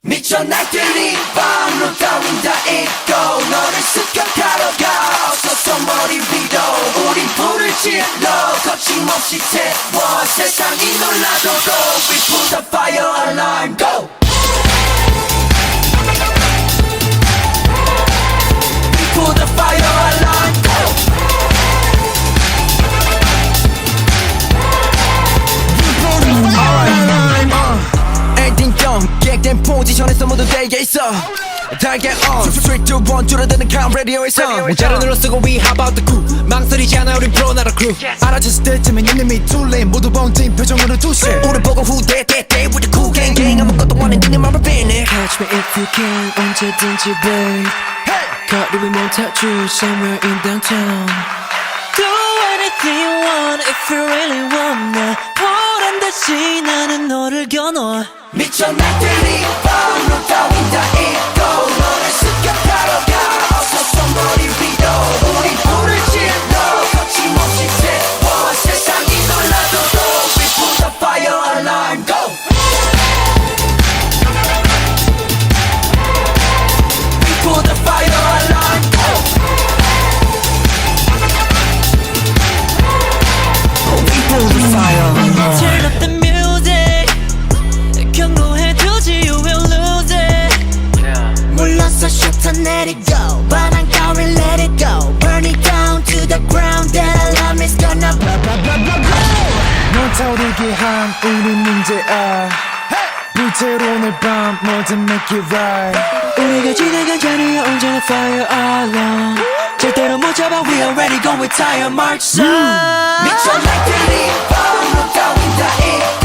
미쳐 날들이 밤로 따윈 다 잊고 너를 습격하러 가 어서 머리 위로 우린 불을 질러 거침없이 태워 세상이 놀라도 go We put the fire alarm go We put the fire alarm go 객된 포지션에서 모두 대게 있어 달게 on 3, 2, 1 줄어드는 카운 라디오에서 문자를 눌러쓰고 we how about the crew 망설이지 않아 우린 프로 나라 crew 알아챘을 때쯤엔 이놈이 둘레 모두 번진 표정으로 투실 우리 보고 후대 대대 with the cool gang gang 아무것도 원해 니네 맘을 빼네 Catch me if you can 언제든지 babe 거리 위 몬타주 somewhere in downtown Do anything you want if you really want 나 보란듯이 나는 너를 겨눠 미쳐 날들이 밤로 따윈 다 잊고 너를 습격하러 가 어서 머리 위로 우리 불을 질러 거침없이 태워 세상이 놀라도 go We put the fire alarm go We put the fire alarm go We put the fire alarm Turn up the music 경고해두지 you will lose it 몰라서 셔터 내리고 바람 가을 let it go Burn it down to the ground That alarm is gonna blow blow blow blow blow 넌 타오르게 한 우린 문제야 불태로 오늘 밤 뭐든 make it right 우리가 지나간 자리에 언제나 fire alarm 절대로 못 잡아 we already go with tire march 미쳐 날들이 밤로 따윈 다 잊고